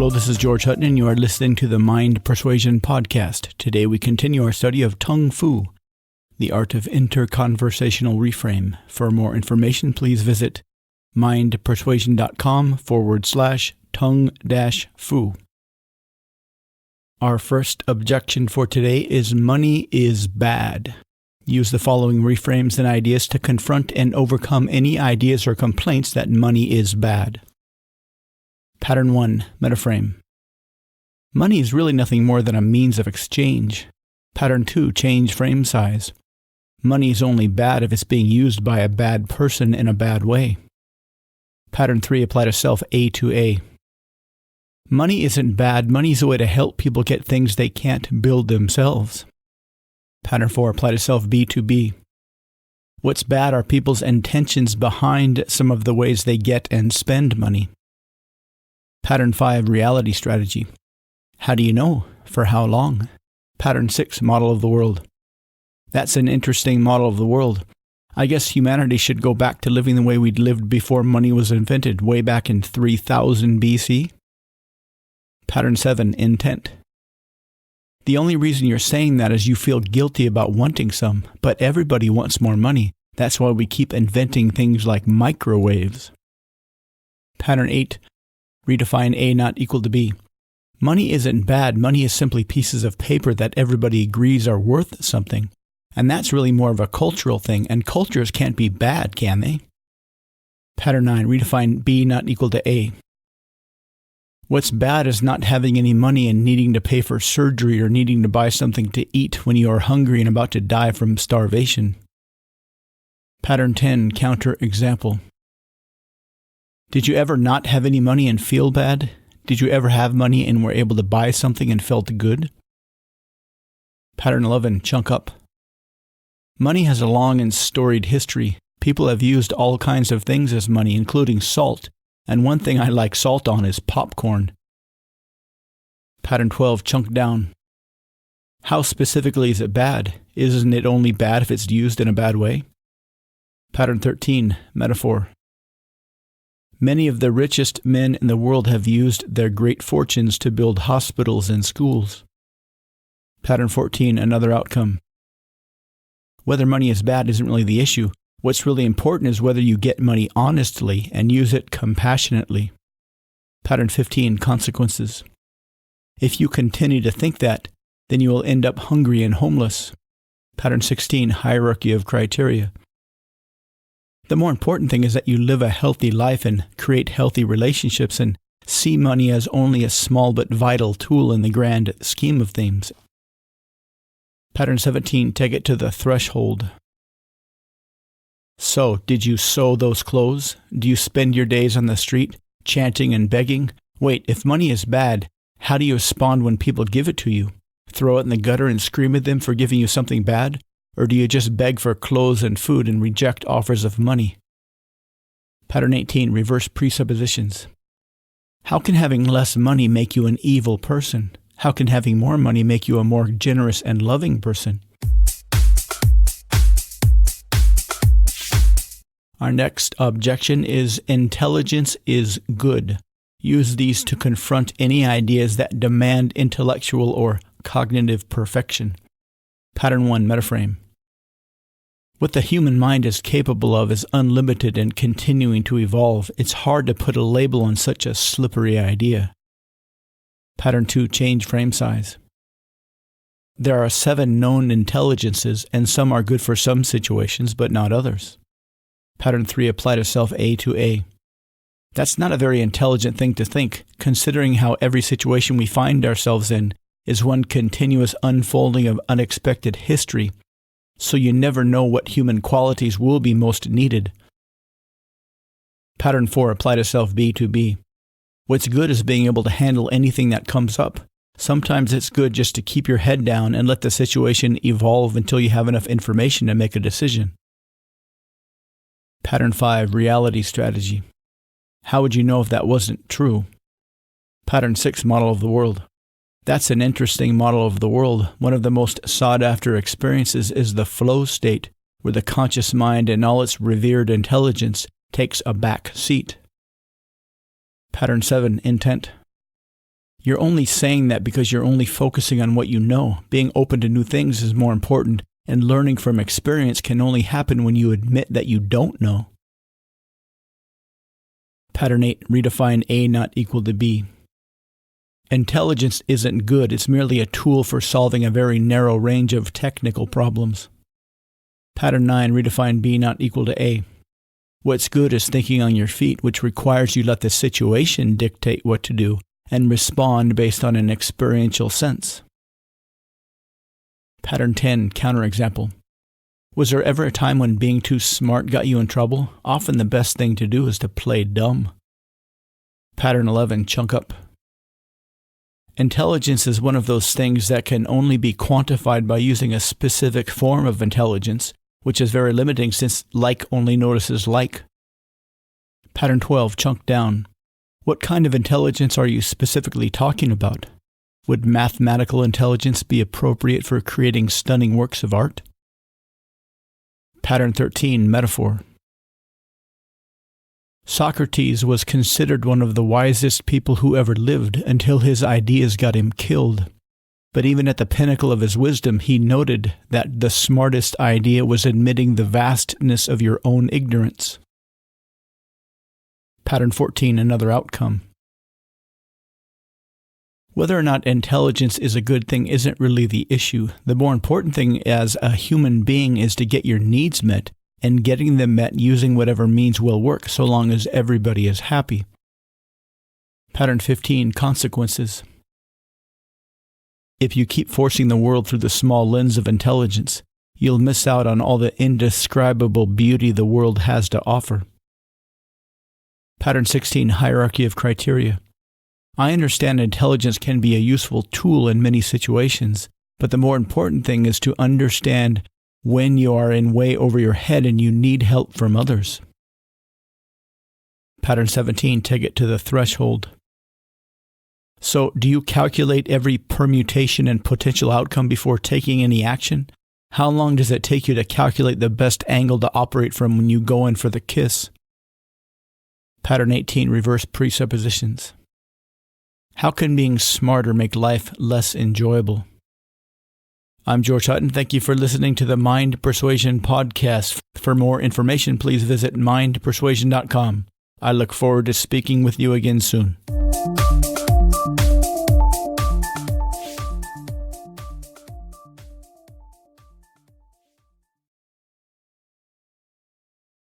Hello, this is George Hutton, and you are listening to the Mind Persuasion Podcast. Today we continue our study of Tung Fu, the art of interconversational reframe. For more information, please visit mindpersuasion.com/tung-fu. Our first objection for today is money is bad. Use the following reframes and ideas to confront and overcome any ideas or complaints that money is bad. Pattern 1, metaframe. Money is really nothing more than a means of exchange. Pattern 2, change frame size. Money is only bad if it's being used by a bad person in a bad way. Pattern 3, apply to self A to A. Money isn't bad. Money is a way to help people get things they can't build themselves. Pattern 4, apply to self B to B. What's bad are people's intentions behind some of the ways they get and spend money. Pattern 5, reality strategy. How do you know? For how long? Pattern 6, model of the world. That's an interesting model of the world. I guess humanity should go back to living the way we'd lived before money was invented, way back in 3000 BC. Pattern 7, intent. The only reason you're saying that is you feel guilty about wanting some, but everybody wants more money. That's why we keep inventing things like microwaves. Pattern 8, redefine A not equal to B. Money isn't bad. Money is simply pieces of paper that everybody agrees are worth something. And that's really more of a cultural thing, and cultures can't be bad, can they? Pattern 9, redefine B not equal to A. What's bad is not having any money and needing to pay for surgery or needing to buy something to eat when you are hungry and about to die from starvation. Pattern 10, counter example. Did you ever not have any money and feel bad? Did you ever have money and were able to buy something and felt good? Pattern 11, chunk up. Money has a long and storied history. People have used all kinds of things as money, including salt. And one thing I like salt on is popcorn. Pattern 12, chunk down. How specifically is it bad? Isn't it only bad if it's used in a bad way? Pattern 13, metaphor. Many of the richest men in the world have used their great fortunes to build hospitals and schools. Pattern 14, another outcome. Whether money is bad isn't really the issue. What's really important is whether you get money honestly and use it compassionately. Pattern 15, consequences. If you continue to think that, then you will end up hungry and homeless. Pattern 16, hierarchy of criteria. The more important thing is that you live a healthy life and create healthy relationships and see money as only a small but vital tool in the grand scheme of things. Pattern 17, take it to the threshold. So, did you sew those clothes? Do you spend your days on the street, chanting and begging? Wait, if money is bad, how do you respond when people give it to you? Throw it in the gutter and scream at them for giving you something bad? Or do you just beg for clothes and food and reject offers of money? Pattern 18, reverse presuppositions. How can having less money make you an evil person? How can having more money make you a more generous and loving person? Our next objection is intelligence is good. Use these to confront any ideas that demand intellectual or cognitive perfection. Pattern 1, metaframe. What the human mind is capable of is unlimited and continuing to evolve. It's hard to put a label on such a slippery idea. Pattern 2, change frame size. There are 7 known intelligences, and some are good for some situations, but not others. Pattern 3, apply to self A to A. That's not a very intelligent thing to think, considering how every situation we find ourselves in is one continuous unfolding of unexpected history, so you never know what human qualities will be most needed. Pattern 4, apply to self B to B. What's good is being able to handle anything that comes up. Sometimes it's good just to keep your head down and let the situation evolve until you have enough information to make a decision. Pattern 5, reality strategy. How would you know if that wasn't true? Pattern 6, model of the world. That's an interesting model of the world. One of the most sought-after experiences is the flow state, where the conscious mind and all its revered intelligence takes a back seat. Pattern 7, intent. You're only saying that because you're only focusing on what you know. Being open to new things is more important, and learning from experience can only happen when you admit that you don't know. Pattern 8, redefine A not equal to B. Intelligence isn't good, it's merely a tool for solving a very narrow range of technical problems. Pattern 9, redefine B not equal to A. What's good is thinking on your feet, which requires you let the situation dictate what to do and respond based on an experiential sense. Pattern 10, counterexample. Was there ever a time when being too smart got you in trouble? Often the best thing to do is to play dumb. Pattern 11, chunk up. Intelligence is one of those things that can only be quantified by using a specific form of intelligence, which is very limiting since like only notices like. Pattern 12, chunk down. What kind of intelligence are you specifically talking about? Would mathematical intelligence be appropriate for creating stunning works of art? Pattern 13, metaphor. Socrates was considered one of the wisest people who ever lived until his ideas got him killed. But even at the pinnacle of his wisdom, he noted that the smartest idea was admitting the vastness of your own ignorance. Pattern 14, another outcome. Whether or not intelligence is a good thing isn't really the issue. The more important thing as a human being is to get your needs met, and getting them met using whatever means will work so long as everybody is happy. Pattern 15, consequences. If you keep forcing the world through the small lens of intelligence, you'll miss out on all the indescribable beauty the world has to offer. Pattern 16, hierarchy of criteria. I understand intelligence can be a useful tool in many situations, but the more important thing is to understand when you are in way over your head and you need help from others. Pattern 17, take it to the threshold. So, do you calculate every permutation and potential outcome before taking any action? How long does it take you to calculate the best angle to operate from when you go in for the kiss? Pattern 18, reverse presuppositions. How can being smarter make life less enjoyable? I'm George Hutton. Thank you for listening to the Mind Persuasion Podcast. For more information, please visit mindpersuasion.com. I look forward to speaking with you again soon.